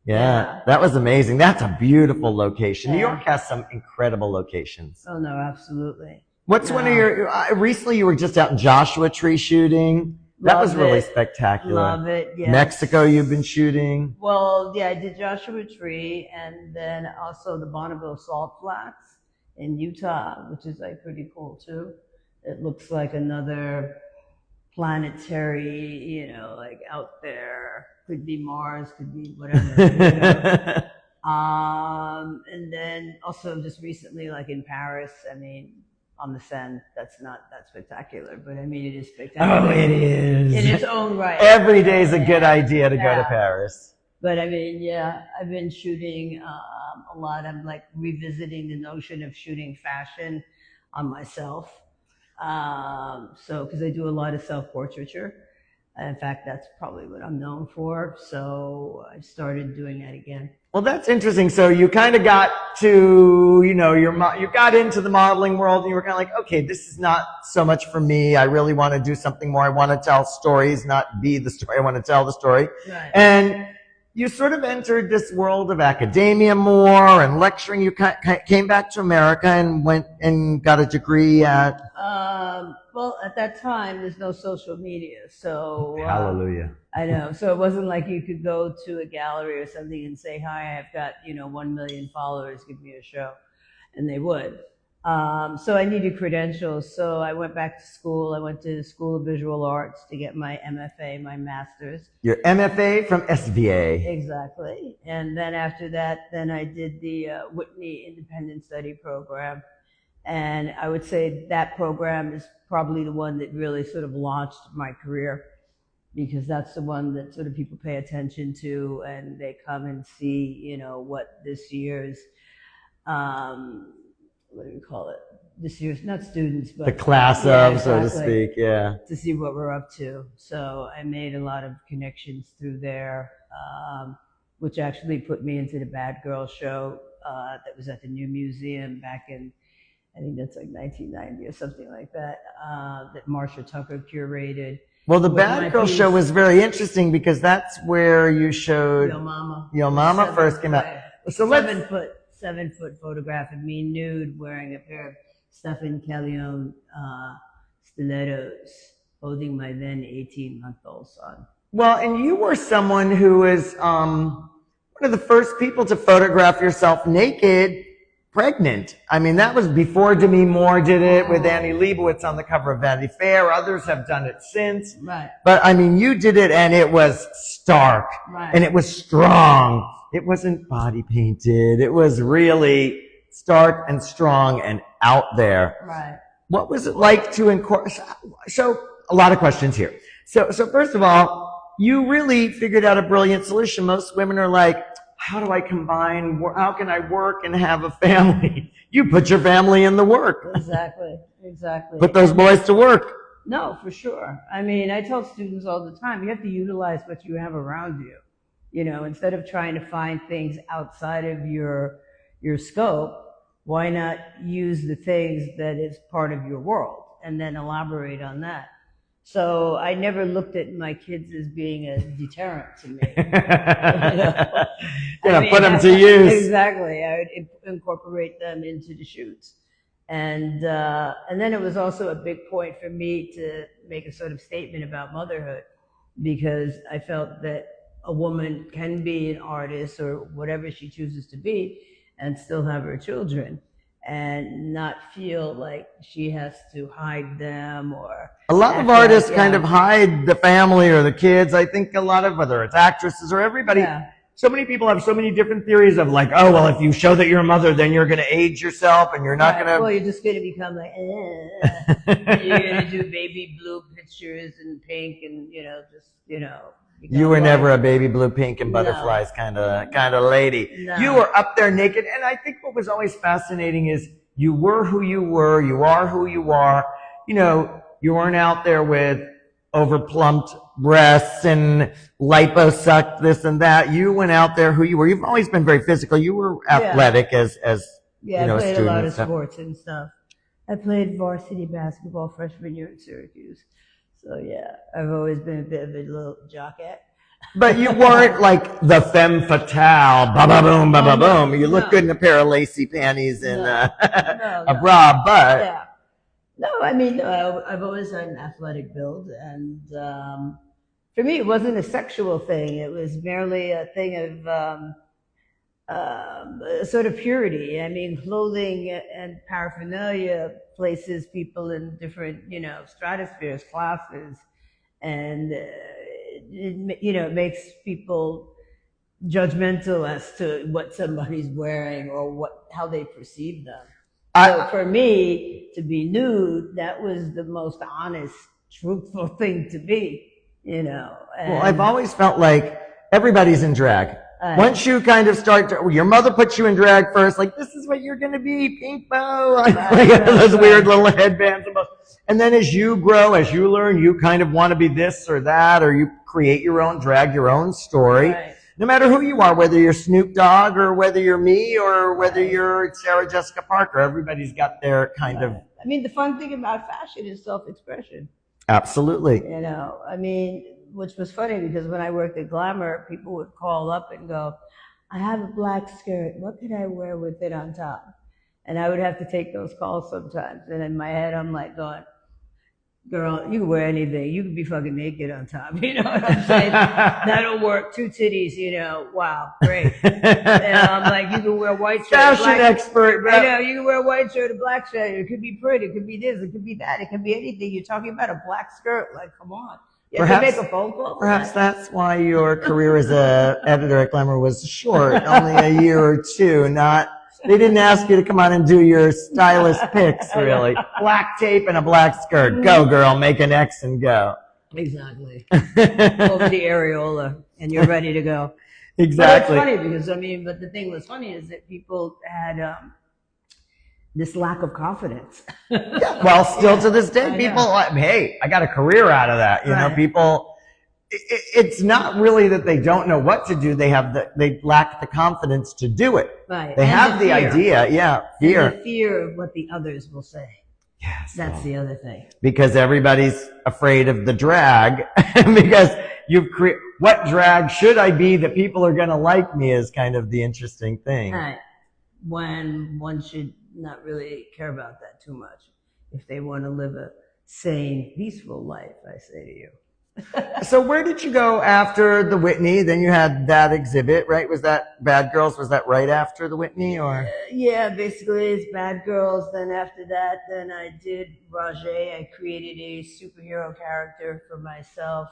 Yeah, that was amazing. That's a beautiful location. New York has some incredible locations. Oh, no, absolutely. What's one of your, recently you were just out in Joshua Tree shooting. That was really spectacular. Love it, yes. Mexico you've been shooting. Well, yeah, I did Joshua Tree and then also the Bonneville Salt Flats in Utah, which is like pretty cool too. It looks like another planetary, like out there. Could be Mars, could be whatever. And then also just recently, like in Paris, I mean, on the Seine, that's not that spectacular, but I mean, it is spectacular. Oh, it is. In its own right. Every day is a good idea to go to Paris. But I mean, yeah, I've been shooting a lot. I'm like revisiting the notion of shooting fashion on myself. Because I do a lot of self-portraiture. In fact, that's probably what I'm known for. So I started doing that again. Well, that's interesting. So you kind of got to, you got into the modeling world and you were kind of like, okay, this is not so much for me. I really want to do something more. I want to tell stories, not be the story. I want to tell the story. Right. And you sort of entered this world of academia more and lecturing. You came back to America and went and got a degree at... Well, at that time, there's no social media, so... Hallelujah. I know. So it wasn't like you could go to a gallery or something and say, hi, I've got, 1 million followers, give me a show. And they would. So I needed credentials, so I went back to school. I went to the School of Visual Arts to get my MFA, my master's. Your MFA from SVA. Exactly. And then after that, then I did the Whitney Independent Study Program. And I would say that program is probably the one that really sort of launched my career, because that's the one that sort of people pay attention to and they come and see, what this year's, what do we call it? This year's, not students, but... The class of, so to speak, yeah. To see what we're up to. So I made a lot of connections through there, which actually put me into the Bad Girl show that was at the New Museum back in I think that's like 1990 or something like that, that Marsha Tucker curated. Well, the Bad Girl show was very interesting because that's where you showed Yo Mama first came out. So 7-foot photograph of me nude wearing a pair of Stephen Callion stilettos, holding my then 18-month-old son. Well, and you were someone who was one of the first people to photograph yourself naked, pregnant. I mean, that was before Demi Moore did it with Annie Leibovitz on the cover of Vanity Fair. Others have done it since. Right. But I mean, you did it and it was stark. Right. And it was strong. It wasn't body painted. It was really stark and strong and out there. Right. What was it like to incorporate? So a lot of questions here. So first of all, you really figured out a brilliant solution. Most women are like, how do I combine? How can I work and have a family? You put your family in the work. Exactly. Put those boys to work. No, for sure. I mean, I tell students all the time, you have to utilize what you have around you. You know, instead of trying to find things outside of your scope, why not use the things that is part of your world and then elaborate on that? So I never looked at my kids as being a deterrent to me. Put them to use. Exactly. I would incorporate them into the shoots. And then it was also a big point for me to make a sort of statement about motherhood, because I felt that a woman can be an artist or whatever she chooses to be and still have her children and not feel like she has to hide them or... A lot of artists kind of hide the family or the kids. I think a lot of, whether it's actresses or everybody, so many people have so many different theories of like, oh, well, if you show that you're a mother, then you're going to age yourself and you're not going to... Well, you're just going to become like, you're going to do baby blue pictures and pink and, You were never a baby blue, pink, and butterflies kind of lady. No. You were up there naked, and I think what was always fascinating is you were who you were, you are who you are. You know, you weren't out there with overplumped breasts and liposucked this and that. You went out there who you were. You've always been very physical. You were athletic as you know, I played a a lot student of sports and stuff. I played varsity basketball freshman year at Syracuse. So yeah, I've always been a bit of a little jockette. But you weren't like the femme fatale, ba-ba-boom, ba-ba-boom. You look good in a pair of lacy panties and a bra, but... Yeah. No, I mean, I've always had an athletic build, and for me, it wasn't a sexual thing. It was merely a thing of sort of purity. I mean, clothing and paraphernalia places people in different, stratospheres, classes, and it makes people judgmental as to what somebody's wearing or how they perceive them. So for me to be nude, that was the most honest, truthful thing to be, Well, I've always felt like everybody's in drag. Once you kind of start to, your mother puts you in drag first, like, this is what you're going to be, pink bow, those weird little headbands. And then as you grow, as you learn, you kind of want to be this or that, or you create your own drag, your own story. Right. No matter who you are, whether you're Snoop Dogg or whether you're me or whether you're Sarah Jessica Parker, everybody's got their kind of... I mean, the fun thing about fashion is self-expression. Absolutely. I mean, which was funny because when I worked at Glamour, people would call up and go, I have a black skirt. What could I wear with it on top? And I would have to take those calls sometimes. And in my head, I'm like going, girl, you can wear anything. You can be fucking naked on top. You know what I'm saying? That'll work. 2 titties, wow, great. I'm like, you can wear a white shirt. Fashion expert. I know, you can wear a white shirt, a black shirt. It could be pretty. It could be this. It could be that. It could be anything. You're talking about a black skirt. Like, come on. You have to make a phone call. Perhaps that's why your career as an editor at Glamour was short, only a year or two, they didn't ask you to come on and do your stylist picks, really. Black tape and a black skirt. Go, girl, make an X and go. Exactly. Over the areola, and you're ready to go. Exactly. But it's funny because, but the thing was funny is that people had this lack of confidence. Well, still to this day, people, hey, I got a career out of that. You know, people, it's not really that they don't know what to do. They lack the confidence to do it. Right. They have the idea. Yeah. Fear. And the fear of what the others will say. Yes. That's the other thing. Because everybody's afraid of the drag. Because what drag should I be that people are going to like me is kind of the interesting thing. Right. When one should not really care about that too much. If they want to live a sane, peaceful life, I say to you. So where did you go after the Whitney? Then you had that exhibit, right? Was that Bad Girls? Was that right after the Whitney, or? Yeah, basically it's Bad Girls. Then after that, then I did Rajay. I created a superhero character for myself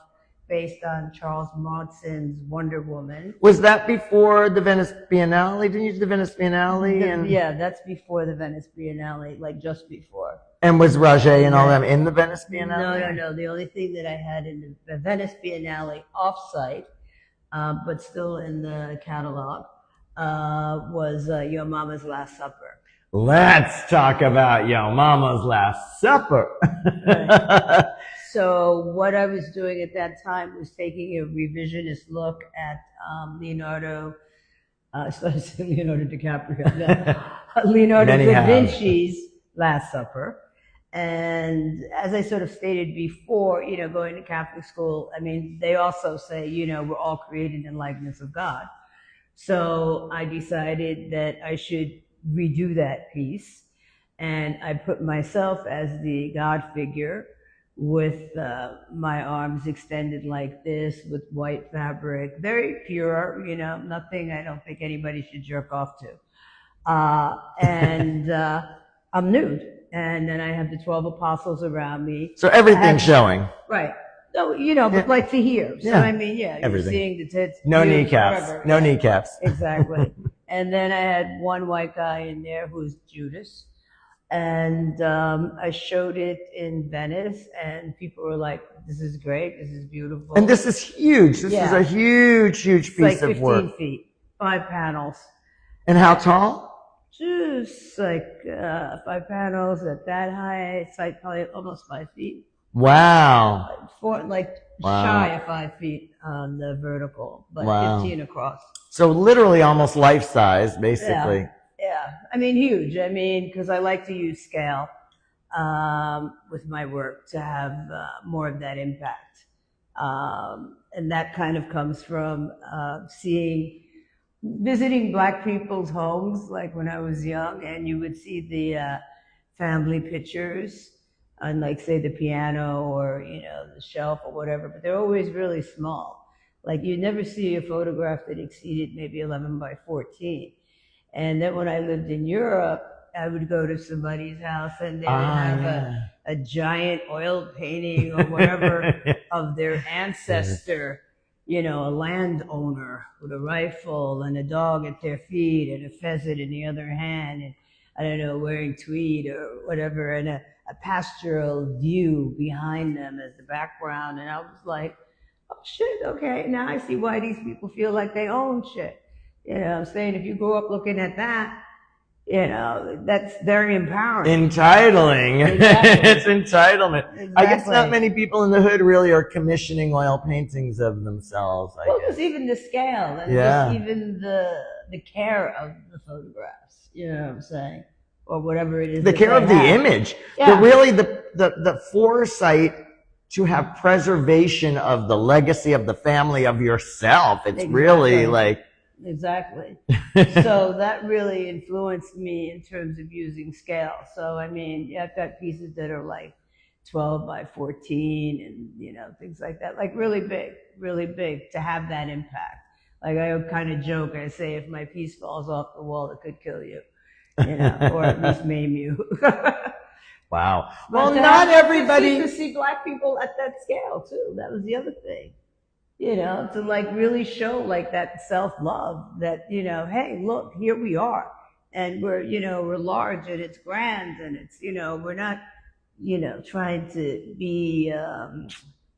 based on Charles Manson's Wonder Woman. Was that before the Venice Biennale? Didn't you do the Venice Biennale? Yeah, that's before the Venice Biennale, like just before. And was Rajay and all them in the Venice Biennale? No. The only thing that I had in the Venice Biennale off-site, but still in the catalog, was Your Mama's Last Supper. Let's talk about Yo Mama's Last Supper. Right. So what I was doing at that time was taking a revisionist look at Leonardo DiCaprio, Leonardo da Vinci's Last Supper. And as I sort of stated before, going to Catholic school, I mean, they also say, we're all created in likeness of God. So I decided that I should redo that piece. And I put myself as the God figure with my arms extended like this with white fabric, very pure, nothing I don't think anybody should jerk off to. And I'm nude. And then I have the 12 apostles around me. So everything's showing. Right. So, but like to here. So, I mean, everything. You're seeing the tits. No kneecaps. Forever. No kneecaps. Exactly. And then I had one white guy in there who's Judas. And I showed it in Venice, and people were like, this is great. This is beautiful. And this is huge. This is a huge piece of work. 15 feet, 5 panels. And how tall? Just like 5 panels at that height. It's like probably almost 5 feet. Wow. Shy of 5 feet on the vertical, but 15 across. So literally almost life size, basically. Yeah. I mean, huge. I mean, because I like to use scale with my work to have more of that impact. And that kind of comes from visiting Black people's homes, like when I was young, and you would see the family pictures on, like, say, the piano or, the shelf or whatever, but they're always really small. Like, you never see a photograph that exceeded maybe 11 by 14. And then when I lived in Europe, I would go to somebody's house and they would have a giant oil painting or whatever of their ancestor, a landowner with a rifle and a dog at their feet and a pheasant in the other hand, and I don't know, wearing tweed or whatever, and a pastoral view behind them as the background. And I was like, oh shit, okay, now I see why these people feel like they own shit. I'm saying, if you grow up looking at that, that's very empowering. Entitling. Exactly. It's entitlement. Exactly. I guess not many people in the hood really are commissioning oil paintings of themselves. Well, just even the scale and just even the care of the photographs, you know what I'm saying? Or whatever it is. The care of the image. Yeah. The foresight to have preservation of the legacy of the family of yourself. It's really like... Exactly. So that really influenced me in terms of using scale. So, I mean, I've got pieces that are like 12 by 14 and, things like that. Like really big to have that impact. Like I kind of joke, I say, if my piece falls off the wall, it could kill you, or at least maim you. Wow. Well, not everybody... To see Black people at that scale, too. That was the other thing. To like really show like that self-love that, hey, look, here we are. And we're large and it's grand and it's, we're not, trying to be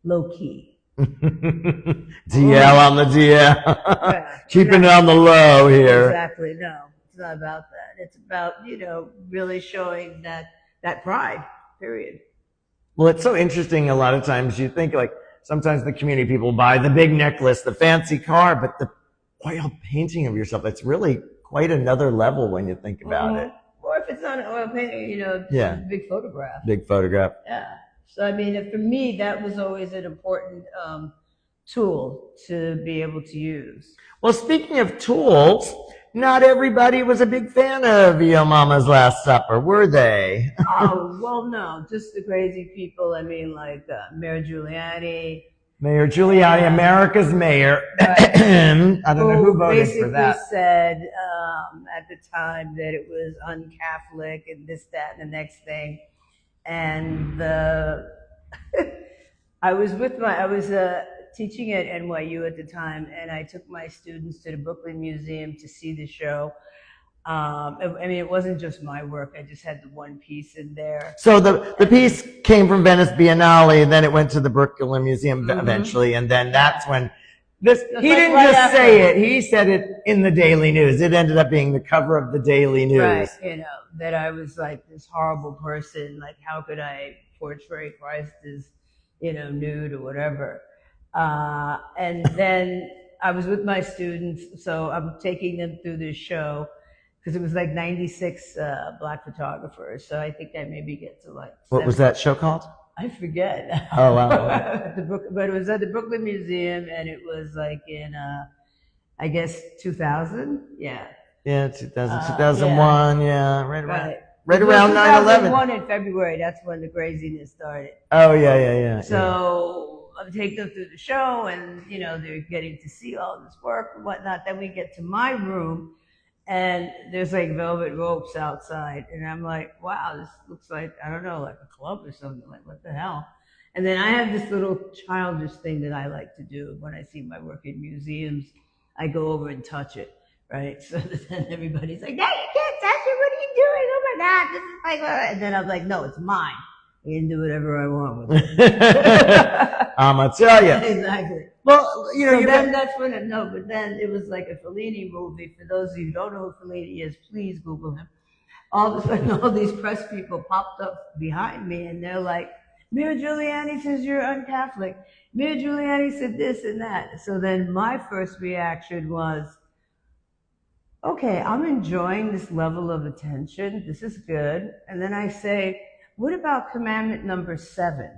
low key. DL on the DL. Yeah, keeping it on the low here. Exactly. No, it's not about that. It's about, really showing that pride, period. Well, it's so interesting. A lot of times you think like, sometimes the community people buy the big necklace, the fancy car, but the oil painting of yourself, that's really quite another level when you think about it. Or if it's not an oil painting, you know, just a big photograph. Big photograph. Yeah. So, I mean, for me, that was always an important tool to be able to use. Well, speaking of tools, not everybody was a big fan of Yo Mama's Last Supper, were they? Oh, well, no, just the crazy people. I mean, like Mayor Giuliani. Mayor Giuliani, America's mayor. Right. I don't know who voted for that. Basically said at the time that it was un-Catholic and this, that, and the next thing. And I was teaching at NYU at the time, and I took my students to the Brooklyn Museum to see the show. I mean, it wasn't just my work. I just had the one piece in there. So the piece came from Venice Biennale, and then it went to the Brooklyn Museum eventually, and then that's when he didn't just say it. He said it in the Daily News. It ended up being the cover of the Daily News. Right, you know, that I was like this horrible person. Like, how could I portray Christ as, you know, nude or whatever? And then I was with my students, so I'm taking them through this show. Because it was like 96 black photographers, so I think I maybe get to like. What was that show called? I forget. Oh wow! But it was at the Brooklyn Museum, and it was like in, I guess 2000. Yeah. Yeah, 2001. Yeah, right around 9/11. 2001 in February. That's when the craziness started. Oh yeah. So I'm taking them through the show, and you know they're getting to see all this work and whatnot. Then we get to my room. And there's like velvet ropes outside. And I'm like, wow, this looks like, I don't know, like a club or something. Like, what the hell? And then I have this little childish thing that I like to do when I see my work in museums. I go over and touch it, right? So then everybody's like, no, you can't touch it. What are you doing? Oh my God, this is like, and then I'm like, no, it's mine. I can do whatever I want with it. I'm going to tell you. Exactly. Well, you know, so then that's when but then it was like a Fellini movie. For those of you who don't know who Fellini is, please Google him. All of a sudden, all these press people popped up behind me, and they're like, Mayor Giuliani says you're un-Catholic. Mayor Giuliani said this and that. So then my first reaction was, okay, I'm enjoying this level of attention. This is good. And then I say, what about commandment number 7?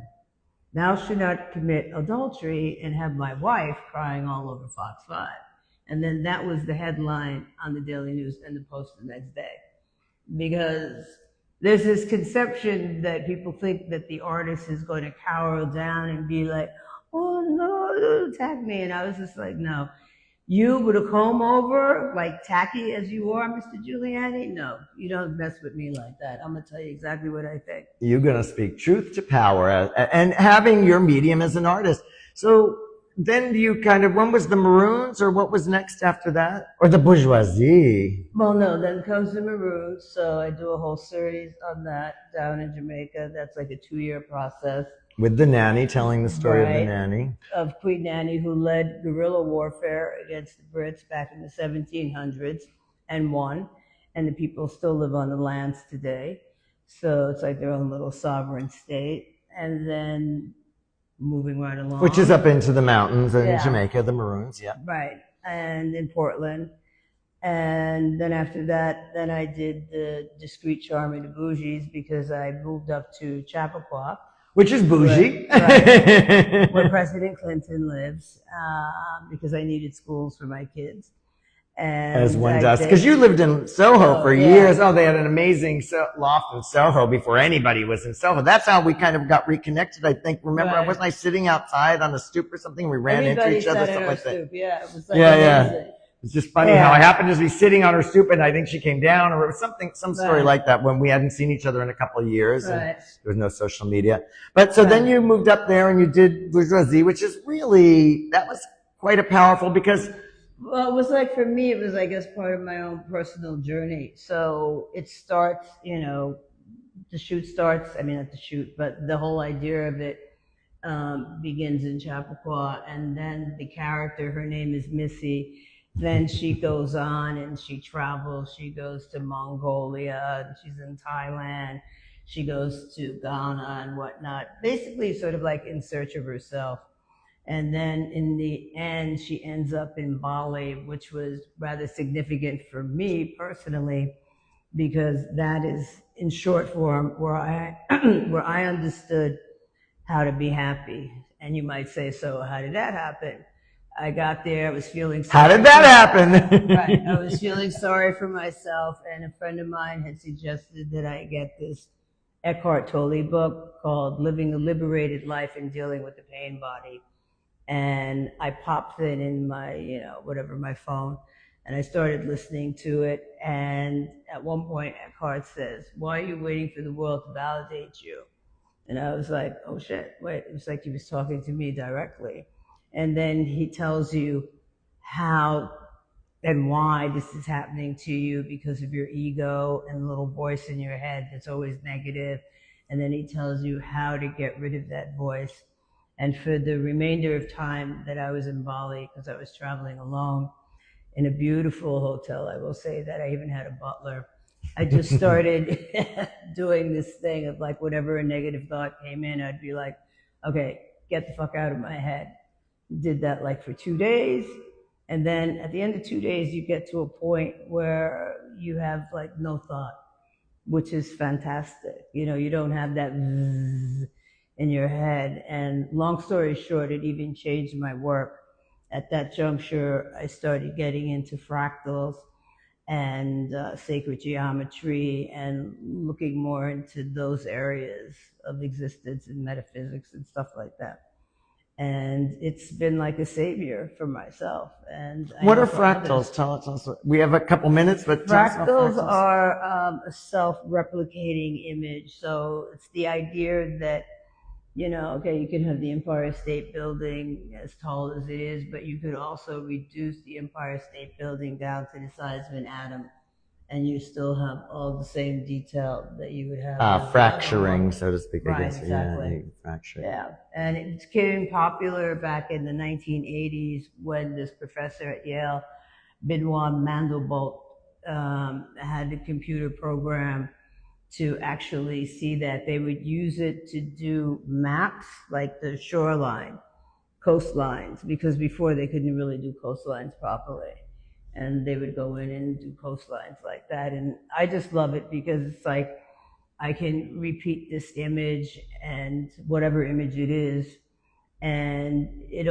Thou should not commit adultery, and have my wife crying all over Fox 5. And then that was the headline on the Daily News and the Post the next day. Because there's this conception that people think that the artist is going to cower down and be like, oh no, don't attack me. And I was just like, no. You with a comb over, like tacky as you are, Mr. Giuliani? No, you don't mess with me like that. I'm going to tell you exactly what I think. You're going to speak truth to power and having your medium as an artist. So then you when was the Maroons, or what was next after that? Or the Bourgeoisie? Well, no, then comes the Maroons. So I do a whole series on that down in Jamaica. That's like a 2-year process. With the nanny, telling the story of the nanny. Of Queen Nanny, who led guerrilla warfare against the Brits back in the 1700s and won. And the people still live on the lands today. So it's like their own little sovereign state. And then moving right along. Which is up into the mountains in Jamaica, the Maroons, yeah. Right. And in Portland. And then after that, then I did the Discreet Charm and the Bougies, because I moved up to Chappaqua. Which is bougie. Right, where President Clinton lives, because I needed schools for my kids. And as one does. Because you lived in Soho for years. Oh, they had an amazing loft in Soho before anybody was in Soho. That's how we kind of got reconnected, I think. Remember, wasn't I sitting outside on a stoop or something? We ran into each other, something like that. Yeah, it was like amazing. It's just funny how I happened to be sitting on her stoop, and I think she came down, or it was some story like that, when we hadn't seen each other in a couple of years, and there was no social media. But so then you moved up there and you did Bourgeoisie, which is really, that was quite a powerful, because... Well, it was like, for me, it was, I guess, part of my own personal journey. So it starts, you know, the shoot starts, I mean, not the shoot, but the whole idea of it begins in Chappaqua, and then the character, her name is Missy. Then she goes on and she travels. She goes to Mongolia, and she's in Thailand. She goes to Ghana and whatnot. Basically, sort of like in search of herself. And then in the end, she ends up in Bali, which was rather significant for me personally, because that is in short form where I where I understood how to be happy. And you might say, so how did that happen? I got there, I was feeling sorry. How did that happen? Right. I was feeling sorry for myself, and a friend of mine had suggested that I get this Eckhart Tolle book called Living a Liberated Life and Dealing with the Pain Body. And I popped it in my, whatever, my phone, and I started listening to it. And at one point, Eckhart says, why are you waiting for the world to validate you? And I was like, oh shit, wait, it was like he was talking to me directly. And then he tells you how and why this is happening to you because of your ego and the little voice in your head that's always negative. And then he tells you how to get rid of that voice. And for the remainder of time that I was in Bali, because I was traveling alone in a beautiful hotel, I will say that I even had a butler. I just started doing this thing of like whenever a negative thought came in, I'd be like, okay, get the fuck out of my head. Did that like for 2 days. And then at the end of 2 days, you get to a point where you have like no thought, which is fantastic. You don't have that in your head. And long story short, it even changed my work. At that juncture, I started getting into fractals and sacred geometry and looking more into those areas of existence and metaphysics and stuff like that. And it's been like a savior for myself. And what are fractals? Tell us. We have a couple minutes, but fractals are a self-replicating image. So it's the idea that, okay, you can have the Empire State Building as tall as it is, but you could also reduce the Empire State Building down to the size of an atom, and you still have all the same detail that you would have. Fracturing, so to speak. Right, I guess. exactly. Yeah, fracturing. Yeah, and it became popular back in the 1980s when this professor at Yale, Benoit Mandelbrot, had the computer program to actually see that. They would use it to do maps like the shoreline, coastlines, because before they couldn't really do coastlines properly. And they would go in and do coastlines like that. And I just love it because it's like I can repeat this image and whatever image it is, and it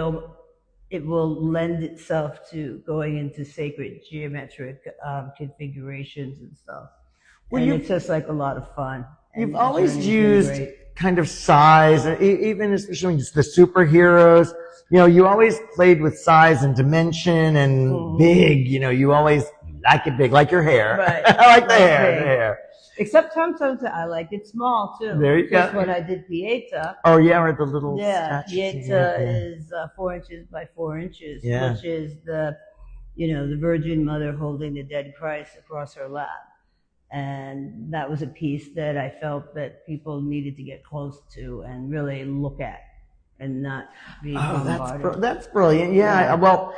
will lend itself to going into sacred geometric configurations and stuff. Well, and it's just like a lot of fun. You've always used kind of size, even especially the superheroes. You always played with size and dimension and big. You always like it big, like your hair. Right. I like the hair. Except sometimes I like it small too. There you go. Just when I did Pieta. Oh yeah, or the little statues. Pieta is 4 inches by 4 inches, which is the Virgin Mother holding the dead Christ across her lap. And that was a piece that I felt that people needed to get close to and really look at and not be bombarded. That's brilliant. Yeah. Well,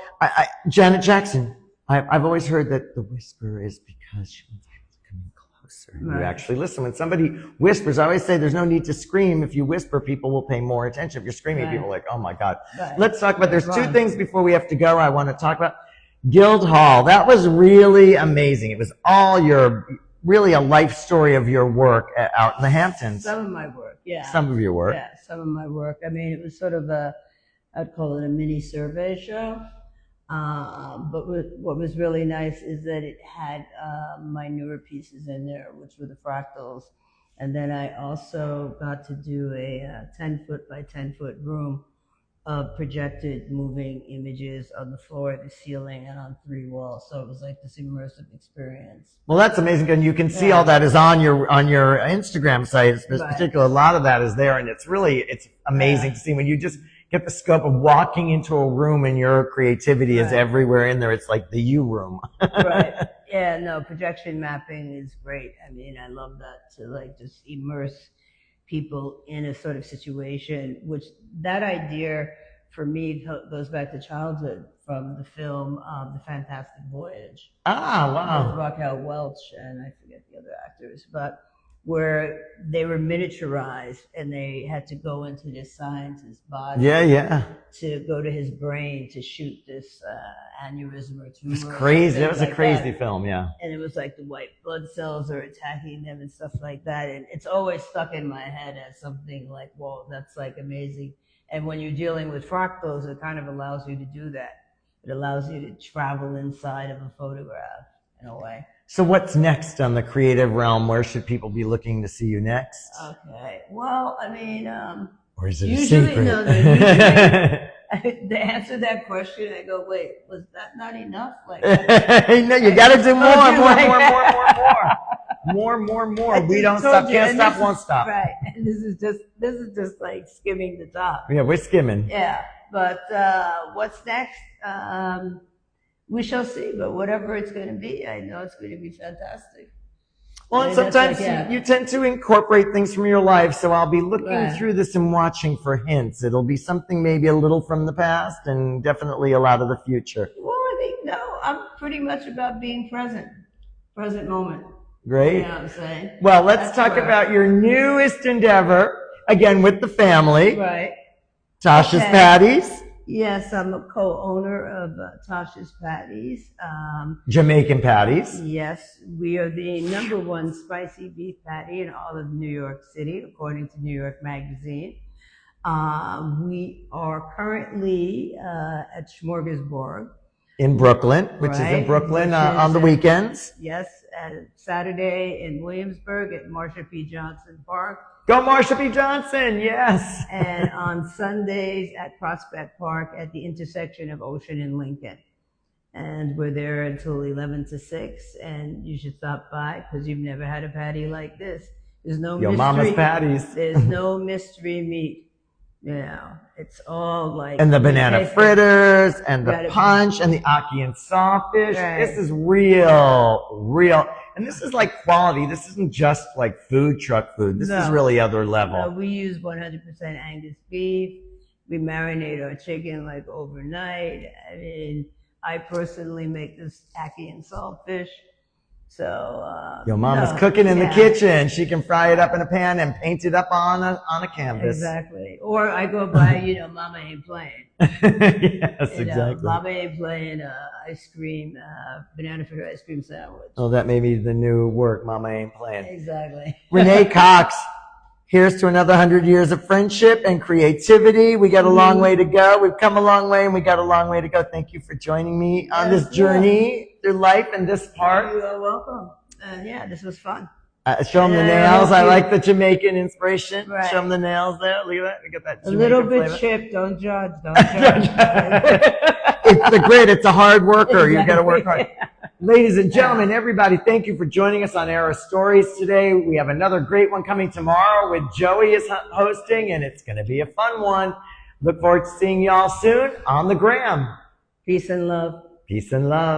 Janet Jackson, I've always heard that the whisper is because she wants people to come in closer. Right. You actually listen. When somebody whispers, I always say there's no need to scream. If you whisper, people will pay more attention. If you're screaming, people are like, oh my God. Right. Let's talk about, there's two things before we have to go I want to talk about. Guildhall. That was really amazing. It was all really a life story of your work out in the Hamptons. Some of my work, yeah. Some of your work. Yeah, some of my work. I mean, it was sort of I'd call it a mini survey show. But what was really nice is that it had my newer pieces in there, which were the fractals. And then I also got to do a 10-foot by 10-foot room of projected moving images on the floor, the ceiling, and on 3 walls. So it was like this immersive experience. Well, that's amazing. And you can see all that is on your Instagram site. Particularly, a lot of that is there. And it's amazing to see when you just get the scope of walking into a room and your creativity is everywhere in there. It's like the you room. Right. Yeah, no, projection mapping is great. I mean, I love that, to like just immerse people in a sort of situation, which that idea for me goes back to childhood from the film The Fantastic Voyage. Ah, wow. With Raquel Welch and I forget the other actors, but where they were miniaturized and they had to go into this scientist's body. Yeah. To go to his brain to shoot this aneurysm or tumor. It's crazy. That was like a crazy film, yeah. And it was like the white blood cells are attacking them and stuff like that. And it's always stuck in my head as something like, whoa, that's like amazing. And when you're dealing with fractals, it kind of allows you to do that. It allows you to travel inside of a photograph in a way. So what's next on the creative realm? Where should people be looking to see you next? Okay. Well, I mean, or is it usually, a secret? No, usually, to answer that question, I go, wait, was that not enough? Like, no, you got to do more. We don't stop, can't stop, won't stop. Right. And this is just like skimming the top. Yeah, we're skimming. Yeah. But what's next? We shall see, but whatever it's going to be, I know it's going to be fantastic. Well, and sometimes you tend to incorporate things from your life, so I'll be looking through this and watching for hints. It'll be something maybe a little from the past and definitely a lot of the future. Well, I think, no, I'm pretty much about being present moment. Great. You know what I'm saying? Well, let's talk about your newest endeavor, again with the family. Right. Tasha's Patties. Yes, I'm a co-owner of Tasha's Patties. Jamaican Patties. Yes, we are the #1 spicy beef patty in all of New York City, according to New York Magazine. We are currently at Smorgasburg. In Brooklyn, which is in Brooklyn on the weekends. Yes, Saturday in Williamsburg at Marsha P. Johnson Park. Go Marsha P. Johnson, yes. And on Sundays at Prospect Park at the intersection of Ocean and Lincoln. And we're there until 11 to 6, and you should stop by because you've never had a patty like this. There's no mystery. Mama's Patties. There's no mystery meat. Yeah, it's all like... And the banana fritters, and the punch, and the ackee and sawfish. Right. This is real. And this is like quality. This isn't just like food truck food. This is really other level. No, we use 100% Angus beef. We marinate our chicken like overnight. I mean, I personally make this ackee and saltfish. So, your mama's cooking in the kitchen. She can fry it up in a pan and paint it up on a canvas. Exactly. Or I go by, Mama ain't playing. Yes, exactly. Mama ain't playing ice cream, banana fritter ice cream sandwich. Oh, that may be the new work. Mama ain't playing. Exactly. Renee Cox. Here's to another 100 years of friendship and creativity. We got a long way to go. We've come a long way, and we got a long way to go. Thank you for joining me on this journey through life and this part. You are welcome. This was fun. Show them the nails. I like the Jamaican inspiration. Right. Show them the nails there. Look at that. We got that Jamaican a little bit flavor. chipped. Don't judge. Don't judge. It's the grit. It's a hard worker. Exactly. You got to work hard. Ladies and gentlemen, everybody, thank you for joining us on Era Stories today. We have another great one coming tomorrow with Joey is hosting, and it's going to be a fun one. Look forward to seeing y'all soon on the gram. Peace and love. Peace and love.